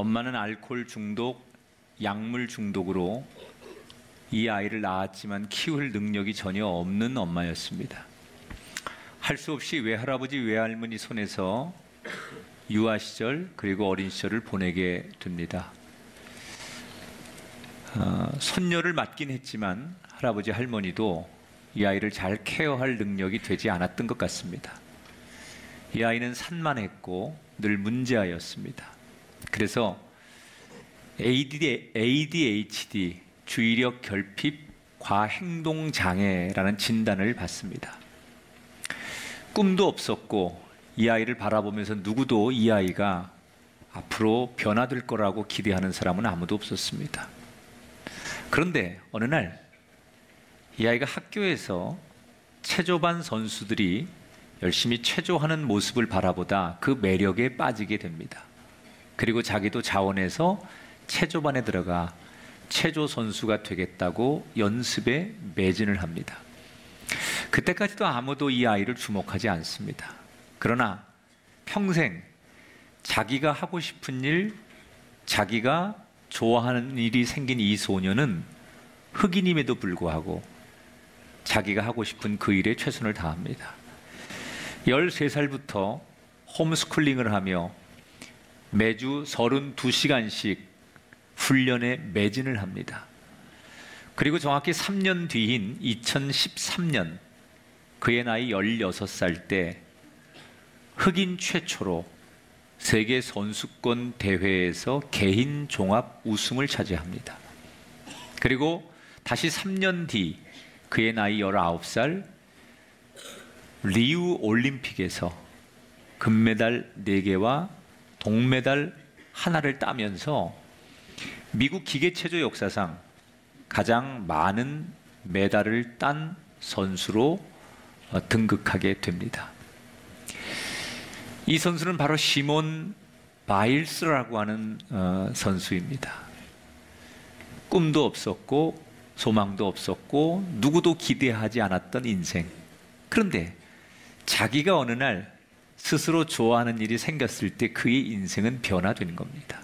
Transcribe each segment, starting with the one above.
엄마는 알코올 중독, 약물 중독으로 이 아이를 낳았지만 키울 능력이 전혀 없는 엄마였습니다. 할 수 없이 외할아버지, 외할머니 손에서 유아 시절 그리고 어린 시절을 보내게 됩니다. 손녀를 맡긴 했지만 할아버지, 할머니도 이 아이를 잘 케어할 능력이 되지 않았던 것 같습니다. 이 아이는 산만했고 늘 문제아였습니다. 그래서 ADHD, 주의력 결핍 과행동 장애라는 진단을 받습니다. 꿈도 없었고 이 아이를 바라보면서 누구도 이 아이가 앞으로 변화될 거라고 기대하는 사람은 아무도 없었습니다. 그런데 어느 날 이 아이가 학교에서 체조반 선수들이 열심히 체조하는 모습을 바라보다 그 매력에 빠지게 됩니다. 그리고 자기도 자원해서 체조반에 들어가 체조 선수가 되겠다고 연습에 매진을 합니다. 그때까지도 아무도 이 아이를 주목하지 않습니다. 그러나 평생 자기가 하고 싶은 일, 자기가 좋아하는 일이 생긴 이 소녀는 흑인임에도 불구하고 자기가 하고 싶은 그 일에 최선을 다합니다. 13살부터 홈스쿨링을 하며 매주 32시간씩 훈련에 매진을 합니다. 그리고 정확히 3년 뒤인 2013년 그의 나이 16살 때 흑인 최초로 세계 선수권 대회에서 개인 종합 우승을 차지합니다. 그리고 다시 3년 뒤 그의 나이 19살 리우 올림픽에서 금메달 4개와 동메달 하나를 따면서 미국 기계체조 역사상 가장 많은 메달을 딴 선수로 등극하게 됩니다. 이 선수는 바로 시몬 바일스라고 하는 선수입니다. 꿈도 없었고 소망도 없었고 누구도 기대하지 않았던 인생. 그런데 자기가 어느 날 스스로 좋아하는 일이 생겼을 때 그의 인생은 변화되는 겁니다.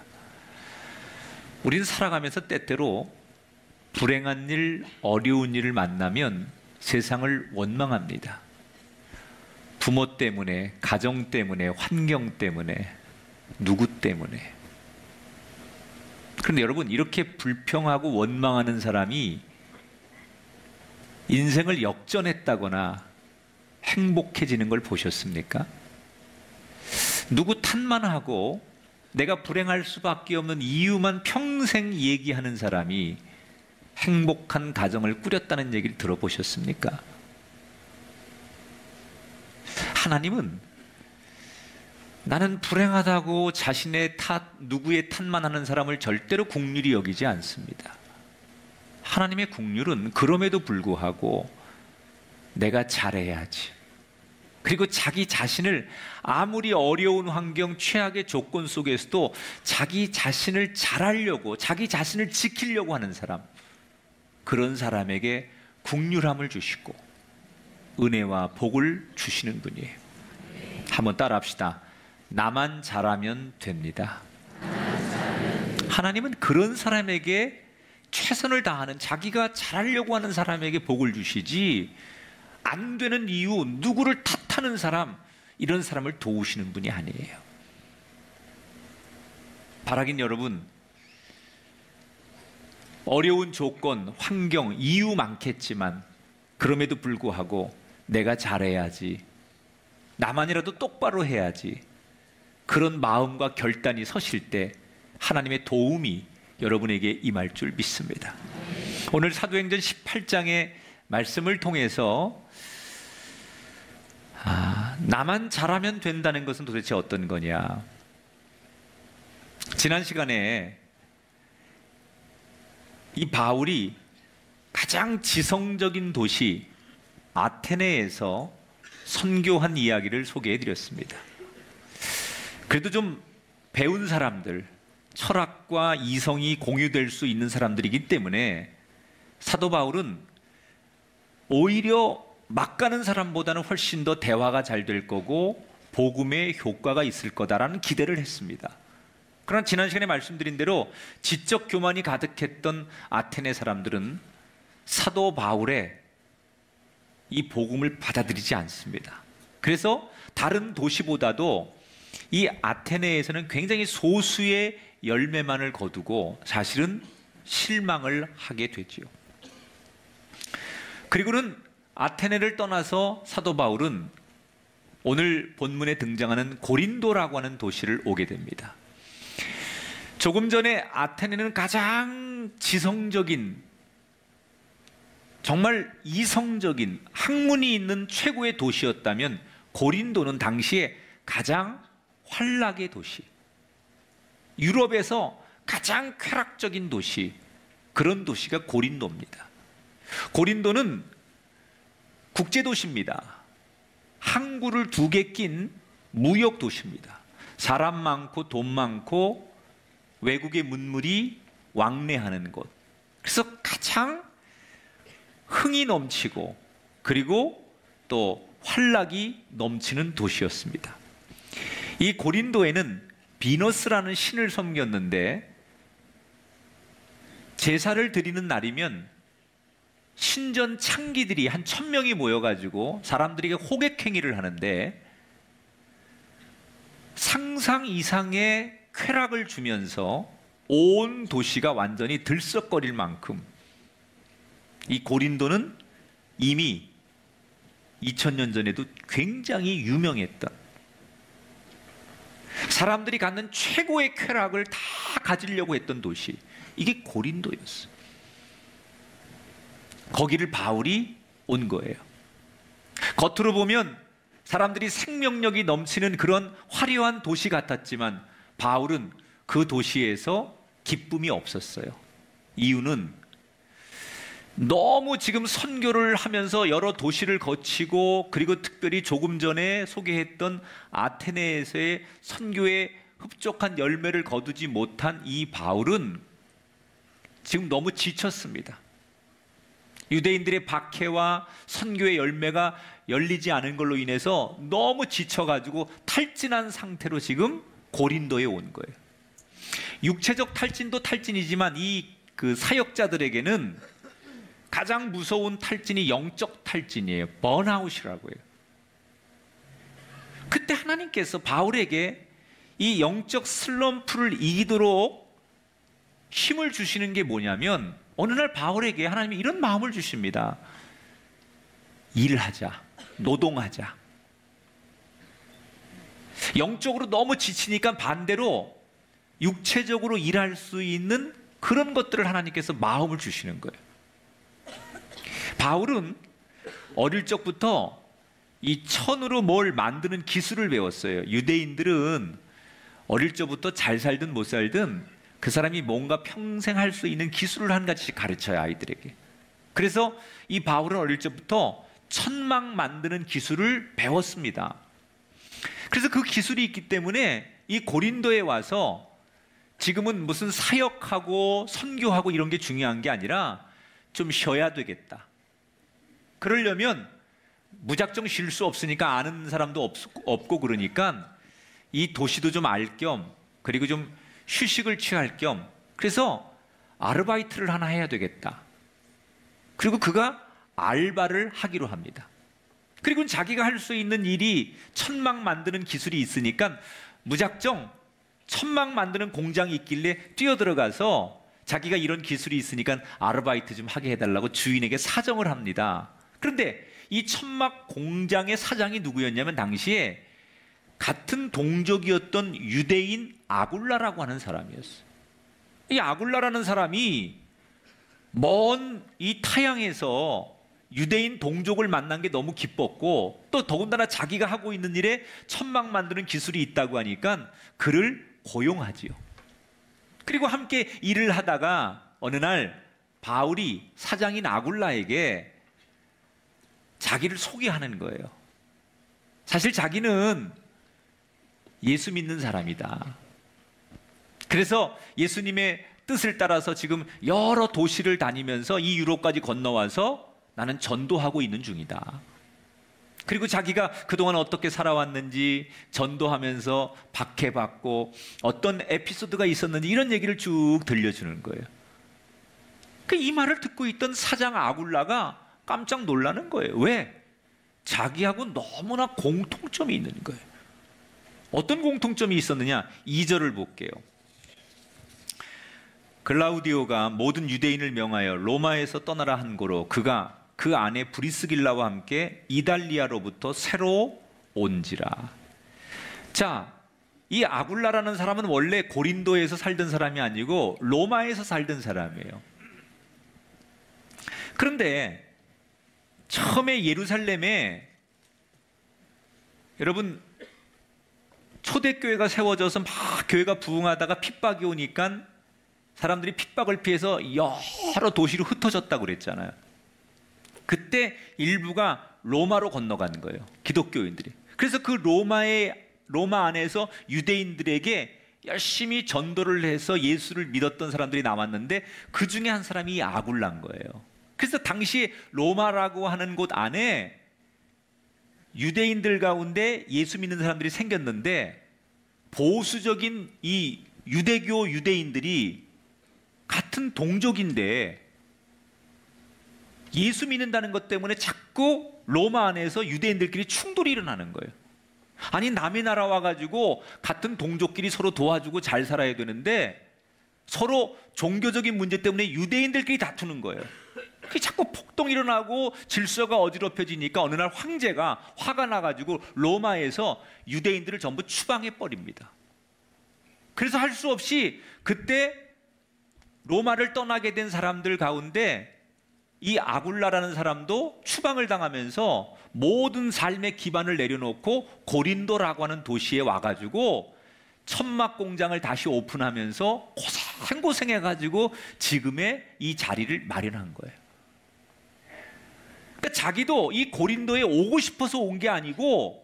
우리는 살아가면서 때때로 불행한 일, 어려운 일을 만나면 세상을 원망합니다. 부모 때문에, 가정 때문에, 환경 때문에, 누구 때문에. 그런데 여러분, 이렇게 불평하고 원망하는 사람이 인생을 역전했다거나 행복해지는 걸 보셨습니까? 누구 탓만 하고 내가 불행할 수밖에 없는 이유만 평생 얘기하는 사람이 행복한 가정을 꾸렸다는 얘기를 들어보셨습니까? 하나님은 나는 불행하다고 자신의 탓, 누구의 탓만 하는 사람을 절대로 긍휼히 여기지 않습니다. 하나님의 긍휼은 그럼에도 불구하고 내가 잘해야지. 그리고 자기 자신을 아무리 어려운 환경, 최악의 조건 속에서도 자기 자신을 잘하려고, 자기 자신을 지키려고 하는 사람, 그런 사람에게 긍휼함을 주시고 은혜와 복을 주시는 분이에요. 한번 따라합시다. 나만 잘하면 됩니다. 하나님은 그런 사람에게 최선을 다하는, 자기가 잘하려고 하는 사람에게 복을 주시지, 안 되는 이유, 누구를 탓하는 사람, 이런 사람을 도우시는 분이 아니에요. 바라긴 여러분, 어려운 조건, 환경, 이유 많겠지만 그럼에도 불구하고 내가 잘해야지, 나만이라도 똑바로 해야지, 그런 마음과 결단이 서실 때 하나님의 도움이 여러분에게 임할 줄 믿습니다. 오늘 사도행전 18장의 말씀을 통해서 나만 잘하면 된다는 것은 도대체 어떤 거냐. 지난 시간에 이 바울이 가장 지성적인 도시 아테네에서 선교한 이야기를 소개해 드렸습니다. 그래도 좀 배운 사람들, 철학과 이성이 공유될 수 있는 사람들이기 때문에 사도 바울은 오히려 막 가는 사람보다는 훨씬 더 대화가 잘 될 거고 복음의 효과가 있을 거다라는 기대를 했습니다. 그러나 지난 시간에 말씀드린 대로 지적 교만이 가득했던 아테네 사람들은 사도 바울의 이 복음을 받아들이지 않습니다. 그래서 다른 도시보다도 이 아테네에서는 굉장히 소수의 열매만을 거두고 사실은 실망을 하게 되지요. 그리고는 아테네를 떠나서 사도 바울은 오늘 본문에 등장하는 고린도라고 하는 도시를 오게 됩니다. 조금 전에 아테네는 가장 지성적인, 정말 이성적인 학문이 있는 최고의 도시였다면 고린도는 당시에 가장 환락의 도시, 유럽에서 가장 쾌락적인 도시, 그런 도시가 고린도입니다. 고린도는 국제도시입니다. 항구를 2개 낀 무역 도시입니다. 사람 많고 돈 많고 외국의 문물이 왕래하는 곳. 그래서 가장 흥이 넘치고 그리고 또 활락이 넘치는 도시였습니다. 이 고린도에는 비너스라는 신을 섬겼는데 제사를 드리는 날이면 신전 창기들이 한 1000명이 모여가지고 사람들에게 호객행위를 하는데 상상 이상의 쾌락을 주면서 온 도시가 완전히 들썩거릴 만큼 이 고린도는 이미 2000년 전에도 굉장히 유명했던, 사람들이 갖는 최고의 쾌락을 다 가지려고 했던 도시, 이게 고린도였어요. 거기를 바울이 온 거예요. 겉으로 보면 사람들이 생명력이 넘치는 그런 화려한 도시 같았지만 바울은 그 도시에서 기쁨이 없었어요. 이유는 너무 지금 선교를 하면서 여러 도시를 거치고 그리고 특별히 조금 전에 소개했던 아테네에서의 선교에 흡족한 열매를 거두지 못한 이 바울은 지금 너무 지쳤습니다. 유대인들의 박해와 선교의 열매가 열리지 않은 걸로 인해서 너무 지쳐가지고 탈진한 상태로 지금 고린도에 온 거예요. 육체적 탈진도 탈진이지만 이 그 사역자들에게는 가장 무서운 탈진이 영적 탈진이에요. 번아웃이라고 해요. 그때 하나님께서 바울에게 이 영적 슬럼프를 이기도록 힘을 주시는 게 뭐냐면 어느 날 바울에게 하나님이 이런 마음을 주십니다. 일하자, 노동하자. 영적으로 너무 지치니까 반대로 육체적으로 일할 수 있는 그런 것들을 하나님께서 마음을 주시는 거예요. 바울은 어릴 적부터 이 천으로 뭘 만드는 기술을 배웠어요. 유대인들은 어릴 적부터 잘 살든 못 살든 그 사람이 뭔가 평생 할 수 있는 기술을 한 가지씩 가르쳐요, 아이들에게. 그래서 이 바울은 어릴 적부터 천막 만드는 기술을 배웠습니다. 그래서 그 기술이 있기 때문에 이 고린도에 와서 지금은 무슨 사역하고 선교하고 이런 게 중요한 게 아니라 좀 쉬어야 되겠다. 그러려면 무작정 쉴 수 없으니까 아는 사람도 없고 그러니까 이 도시도 좀 알 겸 그리고 좀 휴식을 취할 겸 그래서 아르바이트를 하나 해야 되겠다. 그리고 그가 알바를 하기로 합니다. 그리고 자기가 할 수 있는 일이 천막 만드는 기술이 있으니까 무작정 천막 만드는 공장이 있길래 뛰어들어가서 자기가 이런 기술이 있으니까 아르바이트 좀 하게 해달라고 주인에게 사정을 합니다. 그런데 이 천막 공장의 사장이 누구였냐면 당시에 같은 동족이었던 유대인 아굴라라고 하는 사람이었어요. 이 아굴라라는 사람이 먼 이 타양에서 유대인 동족을 만난 게 너무 기뻤고 또 더군다나 자기가 하고 있는 일에 천막 만드는 기술이 있다고 하니까 그를 고용하지요. 그리고 함께 일을 하다가 어느 날 바울이 사장인 아굴라에게 자기를 소개하는 거예요. 사실 자기는 예수 믿는 사람이다. 그래서 예수님의 뜻을 따라서 지금 여러 도시를 다니면서 이 유럽까지 건너와서 나는 전도하고 있는 중이다. 그리고 자기가 그동안 어떻게 살아왔는지 전도하면서 박해받고 어떤 에피소드가 있었는지 이런 얘기를 쭉 들려주는 거예요. 이 말을 듣고 있던 사장 아굴라가 깜짝 놀라는 거예요. 왜? 자기하고 너무나 공통점이 있는 거예요. 어떤 공통점이 있었느냐? 2절을 볼게요. 글라우디오가 모든 유대인을 명하여 로마에서 떠나라 한 고로 그가 그 아내 브리스길라와 함께 이달리아로부터 새로 온지라. 자, 이 아굴라라는 사람은 원래 고린도에서 살던 사람이 아니고 로마에서 살던 사람이에요. 그런데 처음에 예루살렘에 여러분 초대교회가 세워져서 막 교회가 부흥하다가 핍박이 오니까 사람들이 핍박을 피해서 여러 도시로 흩어졌다고 그랬잖아요. 그때 일부가 로마로 건너가는 거예요. 기독교인들이. 그래서 그 로마 안에서 유대인들에게 열심히 전도를 해서 예수를 믿었던 사람들이 남았는데 그 중에 한 사람이 이 아굴라인 거예요. 그래서 당시 로마라고 하는 곳 안에 유대인들 가운데 예수 믿는 사람들이 생겼는데 보수적인 이 유대교 유대인들이 같은 동족인데 예수 믿는다는 것 때문에 자꾸 로마 안에서 유대인들끼리 충돌이 일어나는 거예요. 아니 남의 나라 와가지고 같은 동족끼리 서로 도와주고 잘 살아야 되는데 서로 종교적인 문제 때문에 유대인들끼리 다투는 거예요. 그게 자꾸 폭동이 일어나고 질서가 어지럽혀지니까 어느 날 황제가 화가 나가지고 로마에서 유대인들을 전부 추방해 버립니다. 그래서 할 수 없이 그때 로마를 떠나게 된 사람들 가운데 이 아굴라라는 사람도 추방을 당하면서 모든 삶의 기반을 내려놓고 고린도라고 하는 도시에 와가지고 천막 공장을 다시 오픈하면서 고생해가지고 지금의 이 자리를 마련한 거예요. 그러니까 자기도 이 고린도에 오고 싶어서 온 게 아니고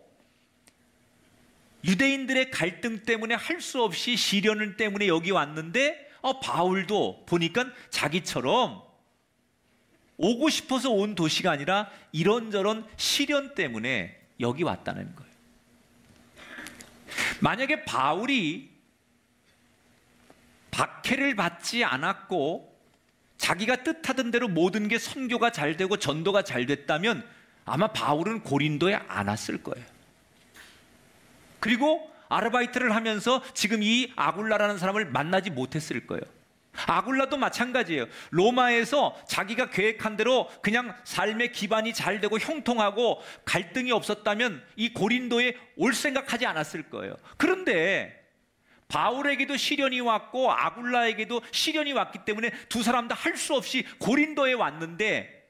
유대인들의 갈등 때문에 할 수 없이 시련 때문에 여기 왔는데 바울도 보니까 자기처럼 오고 싶어서 온 도시가 아니라 이런저런 시련 때문에 여기 왔다는 거예요. 만약에 바울이 박해를 받지 않았고 자기가 뜻하던 대로 모든 게 선교가 잘 되고 전도가 잘 됐다면 아마 바울은 고린도에 안 왔을 거예요. 그리고 아르바이트를 하면서 지금 이 아굴라라는 사람을 만나지 못했을 거예요. 아굴라도 마찬가지예요. 로마에서 자기가 계획한 대로 그냥 삶의 기반이 잘 되고 형통하고 갈등이 없었다면 이 고린도에 올 생각하지 않았을 거예요. 그런데 바울에게도 시련이 왔고 아굴라에게도 시련이 왔기 때문에 두 사람 다 할 수 없이 고린도에 왔는데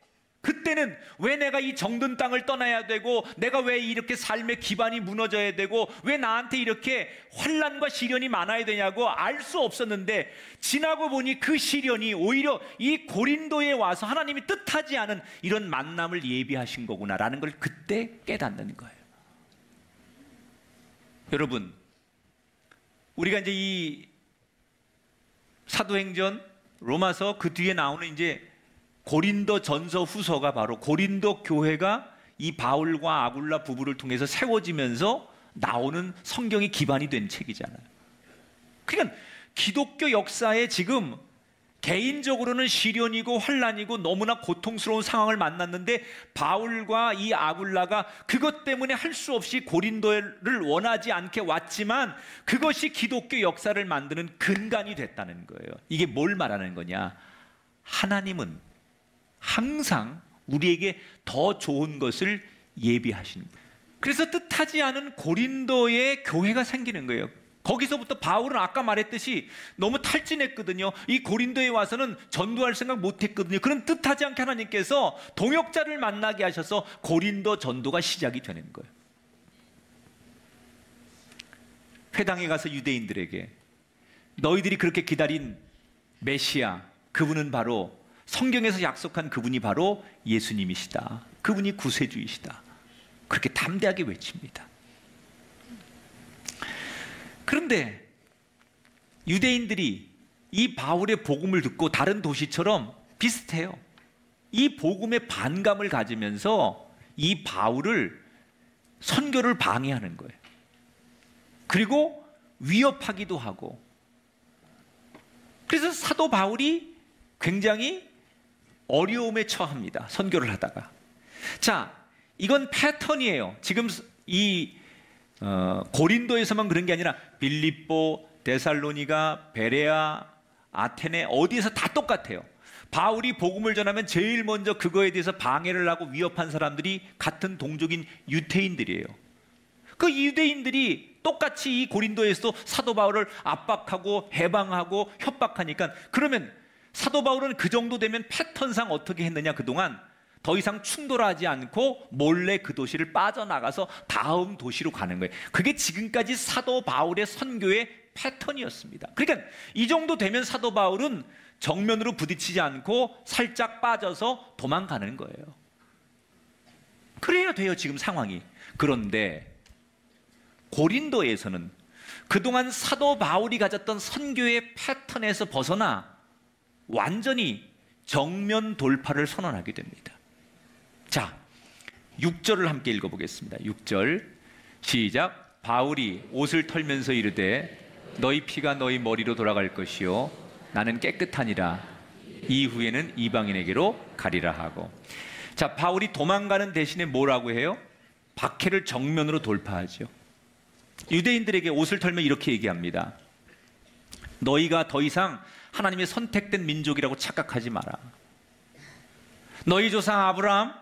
그때는 왜 내가 이 정든 땅을 떠나야 되고 내가 왜 이렇게 삶의 기반이 무너져야 되고 왜 나한테 이렇게 환난과 시련이 많아야 되냐고 알 수 없었는데 지나고 보니 그 시련이 오히려 이 고린도에 와서 하나님이 뜻하지 않은 이런 만남을 예비하신 거구나라는 걸 그때 깨닫는 거예요. 여러분, 우리가 이제 이 사도행전 로마서 그 뒤에 나오는 이제 고린도 전서 후서가 바로 고린도 교회가 이 바울과 아굴라 부부를 통해서 세워지면서 나오는 성경이 기반이 된 책이잖아요. 그러니까 기독교 역사에 지금 개인적으로는 시련이고 환난이고 너무나 고통스러운 상황을 만났는데 바울과 이 아굴라가 그것 때문에 할 수 없이 고린도를 원하지 않게 왔지만 그것이 기독교 역사를 만드는 근간이 됐다는 거예요. 이게 뭘 말하는 거냐? 하나님은 항상 우리에게 더 좋은 것을 예비하신 거예요. 그래서 뜻하지 않은 고린도에 교회가 생기는 거예요. 거기서부터 바울은 아까 말했듯이 너무 탈진했거든요. 이 고린도에 와서는 전도할 생각 못했거든요. 그런 뜻하지 않게 하나님께서 동역자를 만나게 하셔서 고린도 전도가 시작이 되는 거예요. 회당에 가서 유대인들에게 너희들이 그렇게 기다린 메시아, 그분은 바로 성경에서 약속한 그분이 바로 예수님이시다. 그분이 구세주이시다. 그렇게 담대하게 외칩니다. 그런데 유대인들이 이 바울의 복음을 듣고 다른 도시처럼 비슷해요. 이 복음에 반감을 가지면서 이 바울을 선교를 방해하는 거예요. 그리고 위협하기도 하고. 그래서 사도 바울이 굉장히 어려움에 처합니다. 선교를 하다가. 자, 이건 패턴이에요. 지금 이 고린도에서만 그런 게 아니라 빌립보, 데살로니가, 베레아, 아테네 어디에서 다 똑같아요. 바울이 복음을 전하면 제일 먼저 그거에 대해서 방해를 하고 위협한 사람들이 같은 동족인 유대인들이에요. 그 유대인들이 똑같이 이 고린도에서도 사도 바울을 압박하고 해방하고 협박하니까, 그러면 사도 바울은 그 정도 되면 패턴상 어떻게 했느냐, 그동안 더 이상 충돌하지 않고 몰래 그 도시를 빠져나가서 다음 도시로 가는 거예요. 그게 지금까지 사도 바울의 선교의 패턴이었습니다. 그러니까 이 정도 되면 사도 바울은 정면으로 부딪히지 않고 살짝 빠져서 도망가는 거예요. 그래야 돼요, 지금 상황이. 그런데 고린도에서는 그동안 사도 바울이 가졌던 선교의 패턴에서 벗어나 완전히 정면 돌파를 선언하게 됩니다. 자, 6절을 함께 읽어보겠습니다. 6절 시작. 바울이 옷을 털면서 이르되 너희 피가 너희 머리로 돌아갈 것이요 나는 깨끗하니라. 이후에는 이방인에게로 가리라 하고. 자, 바울이 도망가는 대신에 뭐라고 해요? 박해를 정면으로 돌파하죠. 유대인들에게 옷을 털면 이렇게 얘기합니다. 너희가 더 이상 하나님의 선택된 민족이라고 착각하지 마라. 너희 조상 아브라함,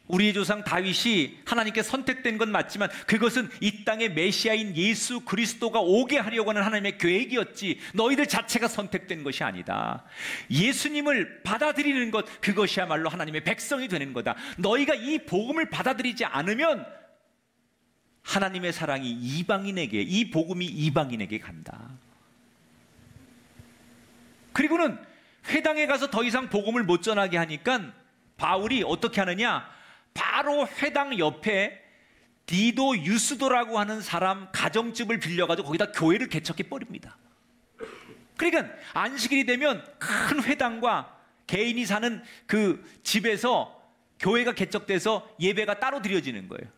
우리의 조상 다윗이 하나님께 선택된 건 맞지만 그것은 이 땅에 메시아인 예수 그리스도가 오게 하려고 하는 하나님의 계획이었지, 너희들 자체가 선택된 것이 아니다. 예수님을 받아들이는 것, 그것이야말로 하나님의 백성이 되는 거다. 너희가 이 복음을 받아들이지 않으면 하나님의 사랑이 이방인에게, 이 복음이 이방인에게 간다. 그리고는 회당에 가서 더 이상 복음을 못 전하게 하니까 바울이 어떻게 하느냐, 바로 회당 옆에 디도 유스도라고 하는 사람 가정집을 빌려가지고 거기다 교회를 개척해 버립니다. 그러니까 안식일이 되면 큰 회당과 개인이 사는 그 집에서 교회가 개척돼서 예배가 따로 드려지는 거예요.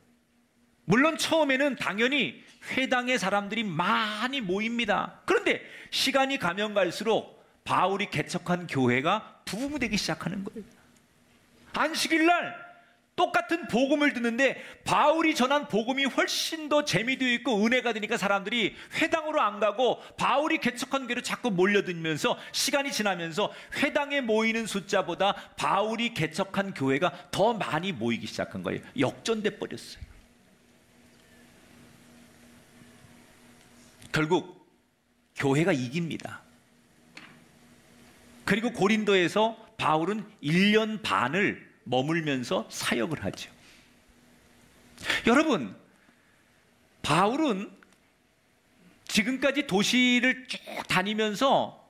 물론 처음에는 당연히 회당의 사람들이 많이 모입니다. 그런데 시간이 가면 갈수록 바울이 개척한 교회가 부흥되기 시작하는 거예요. 안식일 날 똑같은 복음을 듣는데 바울이 전한 복음이 훨씬 더 재미도 있고 은혜가 되니까 사람들이 회당으로 안 가고 바울이 개척한 교회로 자꾸 몰려들면서 시간이 지나면서 회당에 모이는 숫자보다 바울이 개척한 교회가 더 많이 모이기 시작한 거예요. 역전돼 버렸어요. 결국 교회가 이깁니다. 그리고 고린도에서 바울은 1년 반을 머물면서 사역을 하죠. 여러분, 바울은 지금까지 도시를 쭉 다니면서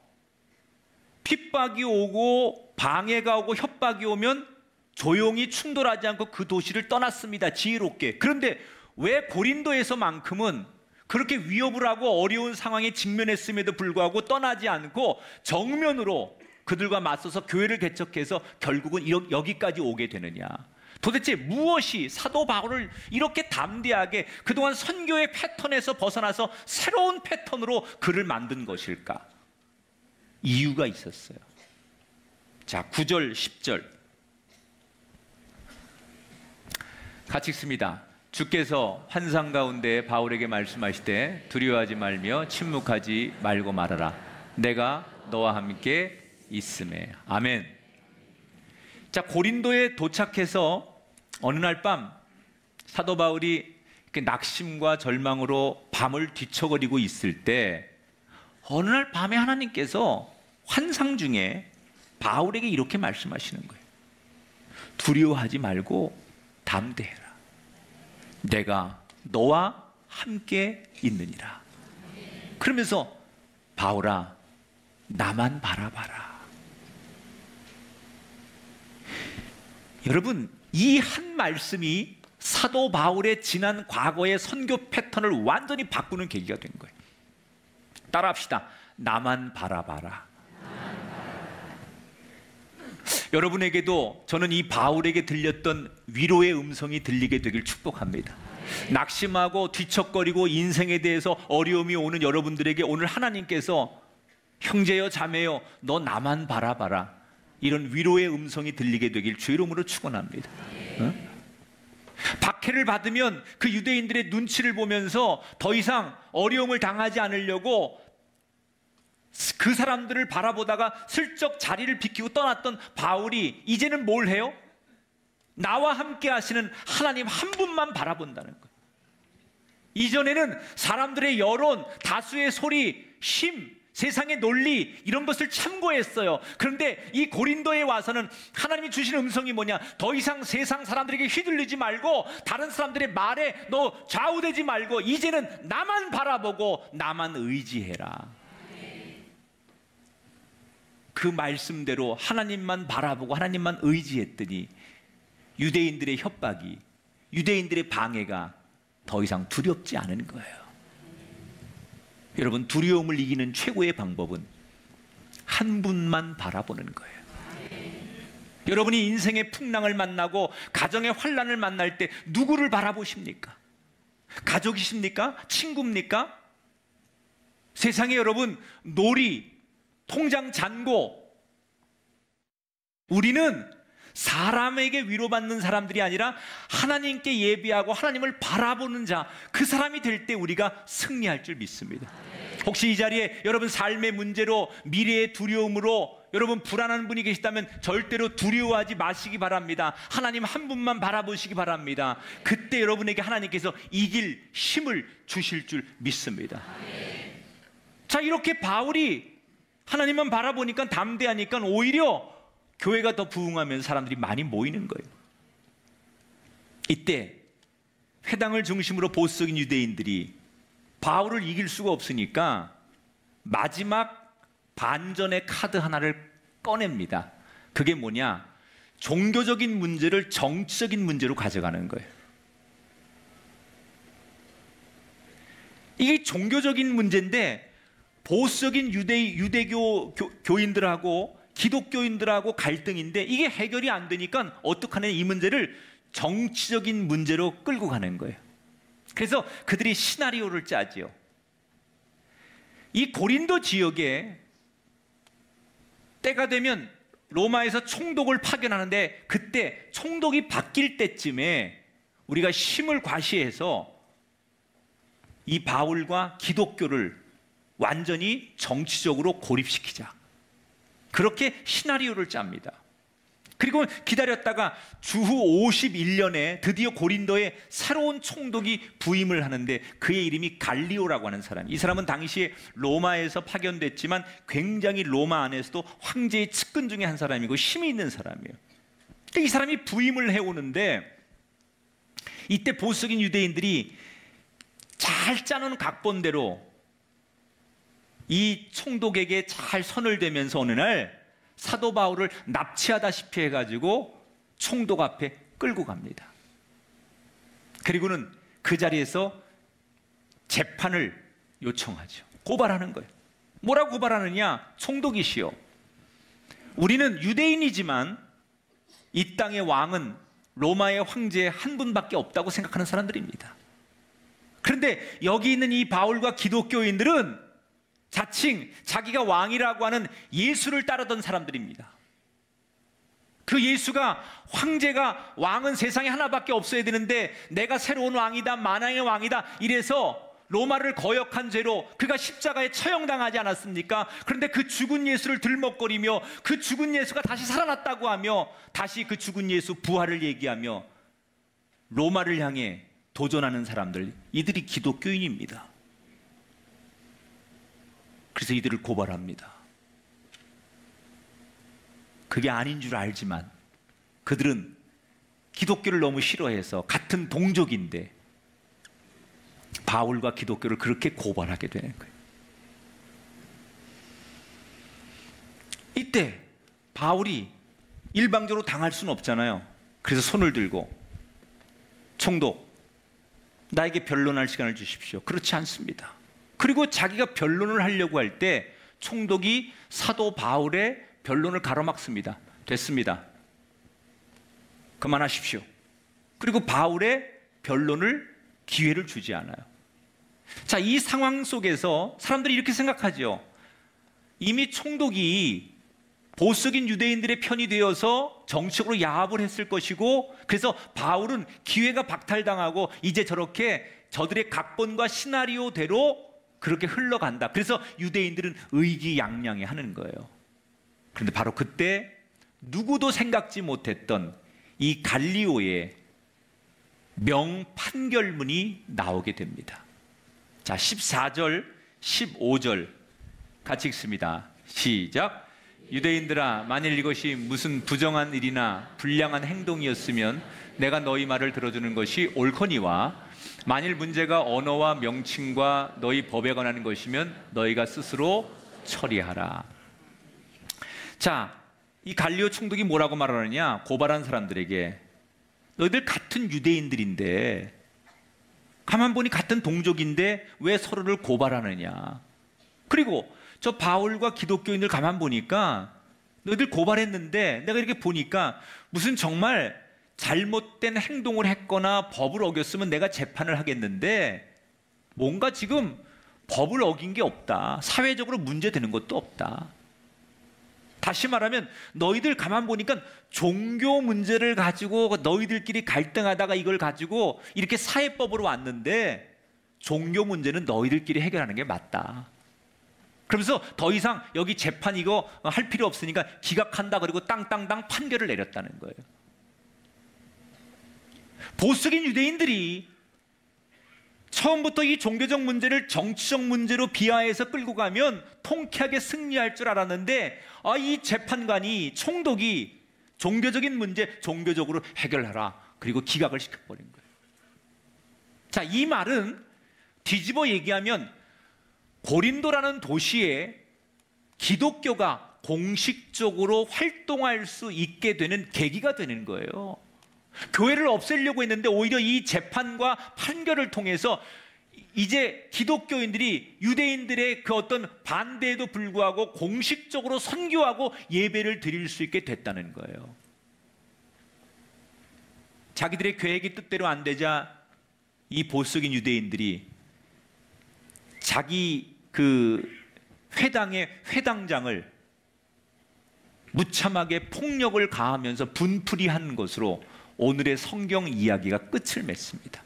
핍박이 오고 방해가 오고 협박이 오면 조용히 충돌하지 않고 그 도시를 떠났습니다. 지혜롭게. 그런데 왜 고린도에서만큼은 그렇게 위협을 하고 어려운 상황에 직면했음에도 불구하고 떠나지 않고 정면으로 그들과 맞서서 교회를 개척해서 결국은 여기까지 오게 되느냐? 도대체 무엇이 사도 바울을 이렇게 담대하게 그동안 선교의 패턴에서 벗어나서 새로운 패턴으로 그를 만든 것일까? 이유가 있었어요. 자, 9절, 10절 같이 읽습니다. 주께서 환상 가운데 바울에게 말씀하시되 두려워하지 말며 침묵하지 말고 말하라. 내가 너와 함께 있음에. 아멘. 자, 고린도에 도착해서 어느 날 밤 사도 바울이 이렇게 낙심과 절망으로 밤을 뒤척거리고 있을 때 어느 날 밤에 하나님께서 환상 중에 바울에게 이렇게 말씀하시는 거예요. 두려워하지 말고 담대해라. 내가 너와 함께 있느니라. 그러면서 바울아, 나만 바라봐라. 여러분, 이 한 말씀이 사도 바울의 지난 과거의 선교 패턴을 완전히 바꾸는 계기가 된 거예요. 따라합시다. 나만 바라봐라. 여러분에게도 저는 이 바울에게 들렸던 위로의 음성이 들리게 되길 축복합니다. 낙심하고 뒤척거리고 인생에 대해서 어려움이 오는 여러분들에게 오늘 하나님께서 형제여 자매여 너 나만 바라봐라, 이런 위로의 음성이 들리게 되길 주의 이름으로 축원합니다. 박해를 받으면 그 유대인들의 눈치를 보면서 더 이상 어려움을 당하지 않으려고 그 사람들을 바라보다가 슬쩍 자리를 비키고 떠났던 바울이 이제는 뭘 해요? 나와 함께 하시는 하나님 한 분만 바라본다는 거예요. 이전에는 사람들의 여론, 다수의 소리, 힘, 세상의 논리 이런 것을 참고했어요. 그런데 이 고린도에 와서는 하나님이 주신 음성이 뭐냐? 더 이상 세상 사람들에게 휘둘리지 말고 다른 사람들의 말에 너 좌우되지 말고 이제는 나만 바라보고 나만 의지해라. 그 말씀대로 하나님만 바라보고 하나님만 의지했더니 유대인들의 협박이, 유대인들의 방해가 더 이상 두렵지 않은 거예요. 여러분, 두려움을 이기는 최고의 방법은 한 분만 바라보는 거예요. 여러분이 인생의 풍랑을 만나고 가정의 환난을 만날 때 누구를 바라보십니까? 가족이십니까? 친구입니까? 세상에 여러분 놀이, 통장 잔고, 우리는 사람에게 위로받는 사람들이 아니라 하나님께 예비하고 하나님을 바라보는 자, 그 사람이 될 때 우리가 승리할 줄 믿습니다. 혹시 이 자리에 여러분 삶의 문제로, 미래의 두려움으로 여러분 불안한 분이 계시다면 절대로 두려워하지 마시기 바랍니다. 하나님 한 분만 바라보시기 바랍니다. 그때 여러분에게 하나님께서 이길 힘을 주실 줄 믿습니다. 자, 이렇게 바울이 하나님만 바라보니까, 담대하니까 오히려 교회가 더 부흥하면서 사람들이 많이 모이는 거예요. 이때 회당을 중심으로 보수적인 유대인들이 바울을 이길 수가 없으니까 마지막 반전의 카드 하나를 꺼냅니다. 그게 뭐냐? 종교적인 문제를 정치적인 문제로 가져가는 거예요. 이게 종교적인 문제인데 보수적인 유대교 교인들하고 기독교인들하고 갈등인데 이게 해결이 안 되니까 어떡하냐, 이 문제를 정치적인 문제로 끌고 가는 거예요. 그래서 그들이 시나리오를 짜지요. 이 고린도 지역에 때가 되면 로마에서 총독을 파견하는데 그때 총독이 바뀔 때쯤에 우리가 힘을 과시해서 이 바울과 기독교를 완전히 정치적으로 고립시키자, 그렇게 시나리오를 짭니다. 그리고 기다렸다가 주후 51년에 드디어 고린도에 새로운 총독이 부임을 하는데 그의 이름이 갈리오라고 하는 사람. 이 사람은 당시에 로마에서 파견됐지만 굉장히 로마 안에서도 황제의 측근 중에 한 사람이고 힘이 있는 사람이에요. 이 사람이 부임을 해오는데 이때 보수적인 유대인들이 잘 짜놓은 각본대로 이 총독에게 잘 선을 대면서 어느 날 사도 바울을 납치하다시피 해가지고 총독 앞에 끌고 갑니다. 그리고는 그 자리에서 재판을 요청하죠. 고발하는 거예요. 뭐라고 고발하느냐? 총독이시여, 우리는 유대인이지만 이 땅의 왕은 로마의 황제 한 분밖에 없다고 생각하는 사람들입니다. 그런데 여기 있는 이 바울과 기독교인들은 자칭 자기가 왕이라고 하는 예수를 따르던 사람들입니다. 그 예수가, 황제가, 왕은 세상에 하나밖에 없어야 되는데 내가 새로운 왕이다, 만왕의 왕이다 이래서 로마를 거역한 죄로 그가 십자가에 처형당하지 않았습니까? 그런데 그 죽은 예수를 들먹거리며 그 죽은 예수가 다시 살아났다고 하며 다시 그 죽은 예수 부활을 얘기하며 로마를 향해 도전하는 사람들, 이들이 기독교인입니다. 그래서 이들을 고발합니다. 그게 아닌 줄 알지만 그들은 기독교를 너무 싫어해서 같은 동족인데 바울과 기독교를 그렇게 고발하게 되는 거예요. 이때 바울이 일방적으로 당할 수는 없잖아요. 그래서 손을 들고 총독, 나에게 변론할 시간을 주십시오. 그렇지 않습니다. 그리고 자기가 변론을 하려고 할 때 총독이 사도 바울의 변론을 가로막습니다. 됐습니다. 그만하십시오. 그리고 바울의 변론을 기회를 주지 않아요. 자, 이 상황 속에서 사람들이 이렇게 생각하죠. 이미 총독이 보수적인 유대인들의 편이 되어서 정치적으로 야합을 했을 것이고, 그래서 바울은 기회가 박탈당하고 이제 저렇게 저들의 각본과 시나리오대로 그렇게 흘러간다. 그래서 유대인들은 의기양양해 하는 거예요. 그런데 바로 그때 누구도 생각지 못했던 이 갈리오의 명판결문이 나오게 됩니다. 자, 14절, 15절 같이 읽습니다. 시작. 유대인들아, 만일 이것이 무슨 부정한 일이나 불량한 행동이었으면 내가 너희 말을 들어주는 것이 옳거니와, 만일 문제가 언어와 명칭과 너희 법에 관한 것이면 너희가 스스로 처리하라. 자, 이 갈리오 총독이 뭐라고 말하느냐? 고발한 사람들에게, 너희들 같은 유대인들인데, 가만 보니 같은 동족인데 왜 서로를 고발하느냐? 그리고 저 바울과 기독교인들 가만 보니까 너희들 고발했는데 내가 이렇게 보니까 무슨 정말 잘못된 행동을 했거나 법을 어겼으면 내가 재판을 하겠는데 뭔가 지금 법을 어긴 게 없다. 사회적으로 문제되는 것도 없다. 다시 말하면 너희들 가만 보니까 종교 문제를 가지고 너희들끼리 갈등하다가 이걸 가지고 이렇게 사회법으로 왔는데 종교 문제는 너희들끼리 해결하는 게 맞다. 그러면서 더 이상 여기 재판 이거 할 필요 없으니까 기각한다. 그리고 땅땅땅 판결을 내렸다는 거예요. 보수적인 유대인들이 처음부터 이 종교적 문제를 정치적 문제로 비하해서 끌고 가면 통쾌하게 승리할 줄 알았는데, 이 재판관이, 총독이 종교적인 문제 종교적으로 해결하라. 그리고 기각을 시켜버린 거예요. 자, 이 말은 뒤집어 얘기하면 고린도라는 도시에 기독교가 공식적으로 활동할 수 있게 되는 계기가 되는 거예요. 교회를 없애려고 했는데 오히려 이 재판과 판결을 통해서 이제 기독교인들이 유대인들의 그 어떤 반대에도 불구하고 공식적으로 선교하고 예배를 드릴 수 있게 됐다는 거예요. 자기들의 계획이 뜻대로 안 되자 이 보수적인 유대인들이 자기 그 회당의 회당장을 무참하게 폭력을 가하면서 분풀이한 것으로 오늘의 성경 이야기가 끝을 맺습니다.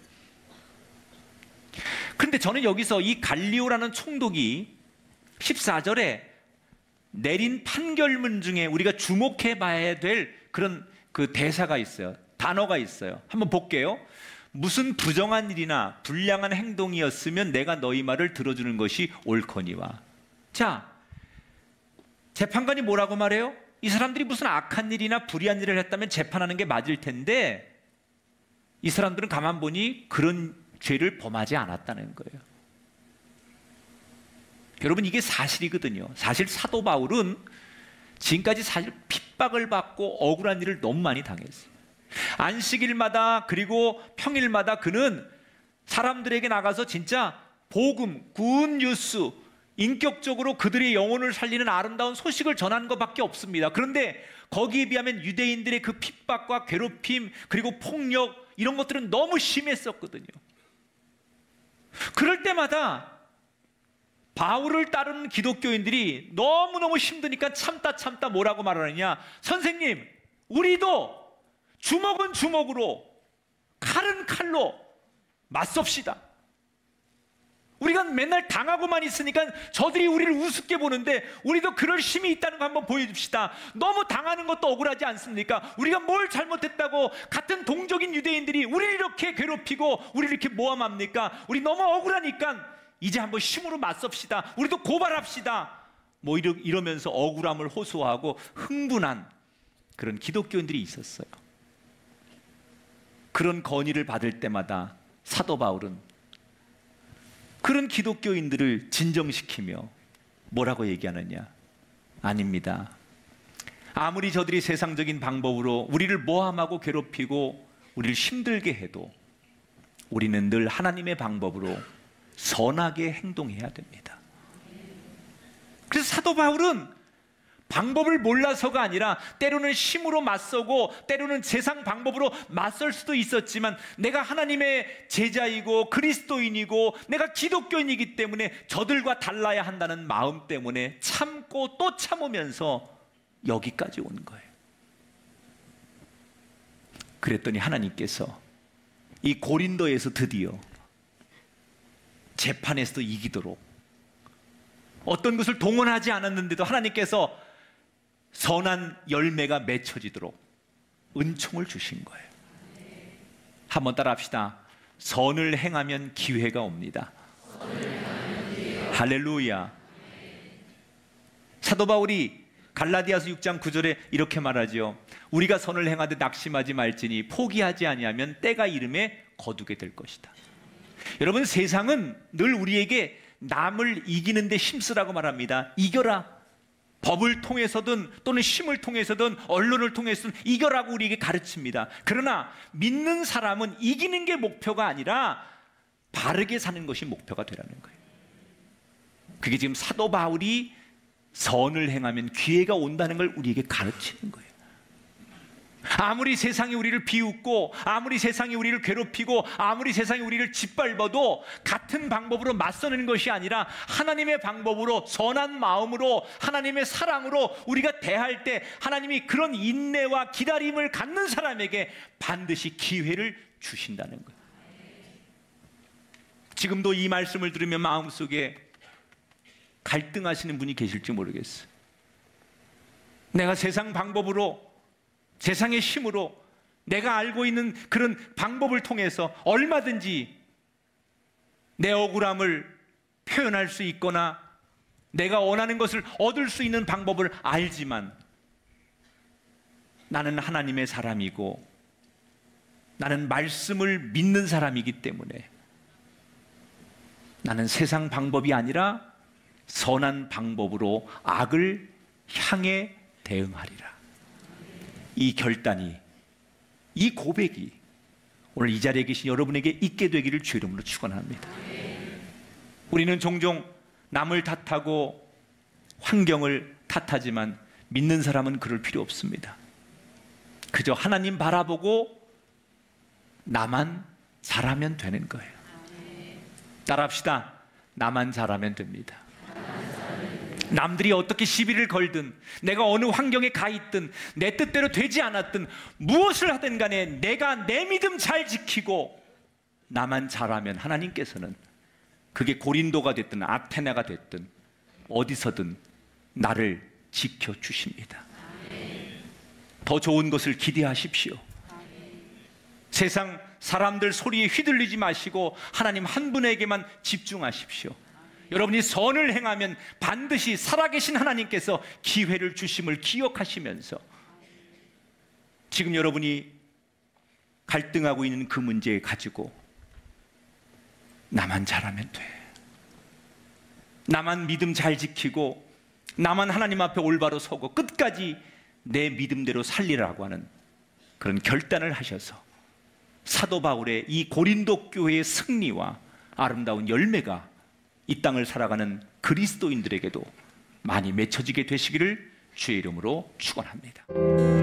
그런데 저는 여기서 이 갈리오라는 총독이 14절에 내린 판결문 중에 우리가 주목해 봐야 될 그런 그 대사가 있어요. 단어가 있어요. 한번 볼게요. 무슨 부정한 일이나 불량한 행동이었으면 내가 너희 말을 들어주는 것이 옳거니와. 자, 재판관이 뭐라고 말해요? 이 사람들이 무슨 악한 일이나 불의한 일을 했다면 재판하는 게 맞을 텐데 이 사람들은 가만 보니 그런 죄를 범하지 않았다는 거예요. 여러분, 이게 사실이거든요. 사실 사도 바울은 지금까지 사실 핍박을 받고 억울한 일을 너무 많이 당했어요. 안식일마다 그리고 평일마다 그는 사람들에게 나가서 진짜 복음, 굿뉴스, 인격적으로 그들의 영혼을 살리는 아름다운 소식을 전하는 것밖에 없습니다. 그런데 거기에 비하면 유대인들의 그 핍박과 괴롭힘 그리고 폭력 이런 것들은 너무 심했었거든요. 그럴 때마다 바울을 따르는 기독교인들이 너무너무 힘드니까 참다 뭐라고 말하느냐? 선생님, 우리도 주먹은 주먹으로, 칼은 칼로 맞섭시다. 우리가 맨날 당하고만 있으니까 저들이 우리를 우습게 보는데 우리도 그럴 힘이 있다는 거 한번 보여줍시다. 너무 당하는 것도 억울하지 않습니까? 우리가 뭘 잘못했다고 같은 동족인 유대인들이 우리를 이렇게 괴롭히고 우리를 이렇게 모함합니까? 우리 너무 억울하니까 이제 한번 힘으로 맞섭시다. 우리도 고발합시다. 뭐 이러면서 억울함을 호소하고 흥분한 그런 기독교인들이 있었어요. 그런 건의를 받을 때마다 사도 바울은 그런 기독교인들을 진정시키며 뭐라고 얘기하느냐? 아닙니다. 아무리 저들이 세상적인 방법으로 우리를 모함하고 괴롭히고 우리를 힘들게 해도 우리는 늘 하나님의 방법으로 선하게 행동해야 됩니다. 그래서 사도 바울은 방법을 몰라서가 아니라 때로는 힘으로 맞서고 때로는 세상 방법으로 맞설 수도 있었지만 내가 하나님의 제자이고 그리스도인이고 내가 기독교인이기 때문에 저들과 달라야 한다는 마음 때문에 참고 또 참으면서 여기까지 온 거예요. 그랬더니 하나님께서 이 고린도에서 드디어 재판에서도 이기도록 어떤 것을 동원하지 않았는데도 하나님께서 선한 열매가 맺혀지도록 은총을 주신 거예요. 한번 따라 합시다. 선을 행하면 기회가 옵니다. 할렐루야. 사도 바울이 갈라디아서 6장 9절에 이렇게 말하죠. 우리가 선을 행하되 낙심하지 말지니 포기하지 아니하면 때가 이름에 거두게 될 것이다. 여러분, 세상은 늘 우리에게 남을 이기는 데 힘쓰라고 말합니다. 이겨라. 법을 통해서든 또는 힘을 통해서든 언론을 통해서든 이겨라고 우리에게 가르칩니다. 그러나 믿는 사람은 이기는 게 목표가 아니라 바르게 사는 것이 목표가 되라는 거예요. 그게 지금 사도 바울이 선을 행하면 기회가 온다는 걸 우리에게 가르치는 거예요. 아무리 세상이 우리를 비웃고 아무리 세상이 우리를 괴롭히고 아무리 세상이 우리를 짓밟아도 같은 방법으로 맞서는 것이 아니라 하나님의 방법으로 선한 마음으로 하나님의 사랑으로 우리가 대할 때 하나님이 그런 인내와 기다림을 갖는 사람에게 반드시 기회를 주신다는 거예요. 지금도 이 말씀을 들으면 마음속에 갈등하시는 분이 계실지 모르겠어요. 내가 세상 방법으로 세상의 힘으로 내가 알고 있는 그런 방법을 통해서 얼마든지 내 억울함을 표현할 수 있거나 내가 원하는 것을 얻을 수 있는 방법을 알지만 나는 하나님의 사람이고 나는 말씀을 믿는 사람이기 때문에 나는 세상 방법이 아니라 선한 방법으로 악을 향해 대응하리라. 이 결단이, 이 고백이 오늘 이 자리에 계신 여러분에게 있게 되기를 주의 이름으로 축원합니다. 우리는 종종 남을 탓하고 환경을 탓하지만 믿는 사람은 그럴 필요 없습니다. 그저 하나님 바라보고 나만 잘하면 되는 거예요. 따라합시다. 나만 잘하면 됩니다. 남들이 어떻게 시비를 걸든 내가 어느 환경에 가 있든 내 뜻대로 되지 않았든 무엇을 하든 간에 내가 내 믿음 잘 지키고 나만 잘하면 하나님께서는 그게 고린도가 됐든 아테네가 됐든 어디서든 나를 지켜주십니다. 더 좋은 것을 기대하십시오. 세상 사람들 소리에 휘둘리지 마시고 하나님 한 분에게만 집중하십시오. 여러분이 선을 행하면 반드시 살아계신 하나님께서 기회를 주심을 기억하시면서 지금 여러분이 갈등하고 있는 그 문제 가지고 나만 잘하면 돼, 나만 믿음 잘 지키고 나만 하나님 앞에 올바로 서고 끝까지 내 믿음대로 살리라고 하는 그런 결단을 하셔서 사도 바울의 이 고린도 교회의 승리와 아름다운 열매가 이 땅을 살아가는 그리스도인들에게도 많이 맺혀지게 되시기를 주의 이름으로 축원합니다.